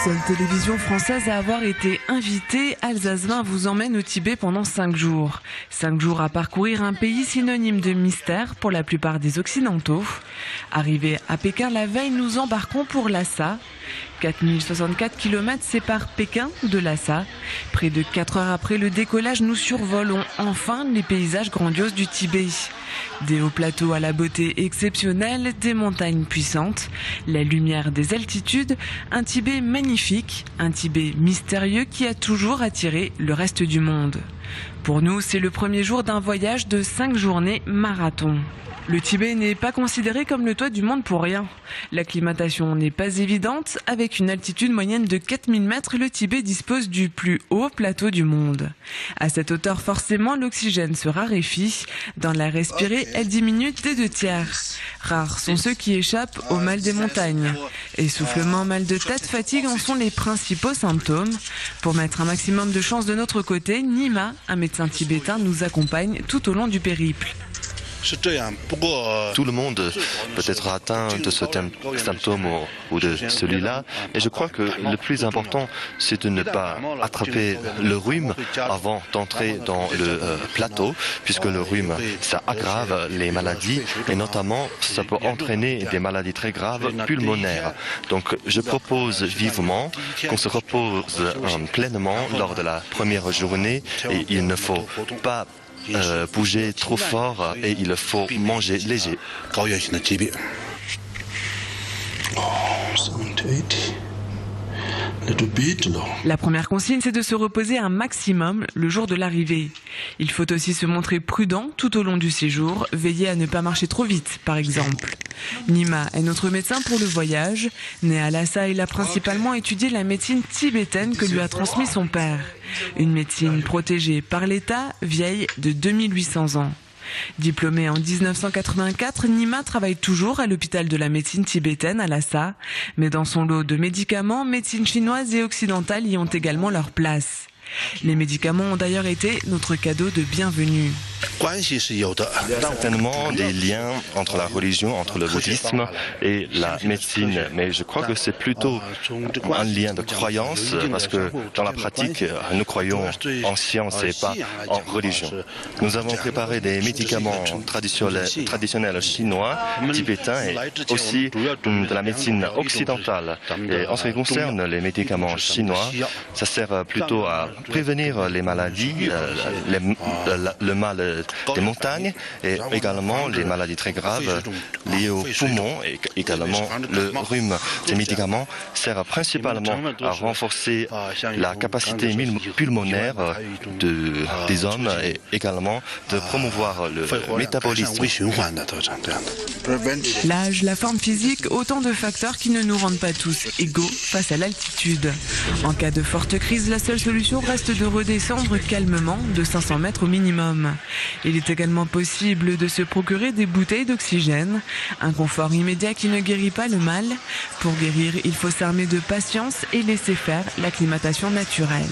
Seule télévision française à avoir été invitée, Alsace 20 vous emmène au Tibet pendant 5 jours. 5 jours à parcourir un pays synonyme de mystère pour la plupart des Occidentaux. Arrivés à Pékin la veille, nous embarquons pour Lhasa. 4064 km séparent Pékin de Lhasa. Près de 4 heures après le décollage, nous survolons enfin les paysages grandioses du Tibet. Des hauts plateaux à la beauté exceptionnelle, des montagnes puissantes, la lumière des altitudes, un Tibet magnifique, un Tibet mystérieux qui a toujours attiré le reste du monde. Pour nous, c'est le premier jour d'un voyage de 5 journées marathon. Le Tibet n'est pas considéré comme le toit du monde pour rien. L'acclimatation n'est pas évidente. Avec une altitude moyenne de 4000 mètres, le Tibet dispose du plus haut plateau du monde. À cette hauteur, forcément, l'oxygène se raréfie. Dans l'air respiré, elle diminue des 2/3. Rares sont ceux qui échappent au mal des montagnes. Essoufflement, mal de tête, fatigue en sont les principaux symptômes. Pour mettre un maximum de chance de notre côté, Nima, un médecin tibétain, nous accompagne tout au long du périple. Tout le monde peut être atteint de ce symptôme ou de celui-là, et je crois que le plus important, c'est de ne pas attraper le rhume avant d'entrer dans le plateau, puisque le rhume, ça aggrave les maladies, et notamment, ça peut entraîner des maladies très graves pulmonaires. Donc, je propose vivement qu'on se repose pleinement lors de la première journée, et il ne faut pas bouger trop fort et il faut manger léger. La première consigne, c'est de se reposer un maximum le jour de l'arrivée. Il faut aussi se montrer prudent tout au long du séjour, veiller à ne pas marcher trop vite, par exemple. Nima est notre médecin pour le voyage. Né à Lhasa, il a principalement étudié la médecine tibétaine que lui a transmis son père. Une médecine protégée par l'État, vieille de 2800 ans. Diplômé en 1984, Nima travaille toujours à l'hôpital de la médecine tibétaine à Lhasa. Mais dans son lot de médicaments, médecine chinoise et occidentale y ont également leur place. Les médicaments ont d'ailleurs été notre cadeau de bienvenue. Certainement des liens entre la religion, entre le bouddhisme et la médecine, mais je crois que c'est plutôt un lien de croyance, parce que dans la pratique, nous croyons en science et pas en religion. Nous avons préparé des médicaments traditionnels chinois, tibétains et aussi de la médecine occidentale. Et en ce qui concerne les médicaments chinois, ça sert plutôt à prévenir les maladies, le mal des montagnes et également les maladies très graves liées aux poumons et également le rhume. Ces médicaments servent principalement à renforcer la capacité pulmonaire des hommes et également de promouvoir le métabolisme. L'âge, la forme physique, autant de facteurs qui ne nous rendent pas tous égaux face à l'altitude. En cas de forte crise, la seule solution reste de redescendre calmement de 500 mètres au minimum. Il est également possible de se procurer des bouteilles d'oxygène, un confort immédiat qui ne guérit pas le mal. Pour guérir, il faut s'armer de patience et laisser faire l'acclimatation naturelle.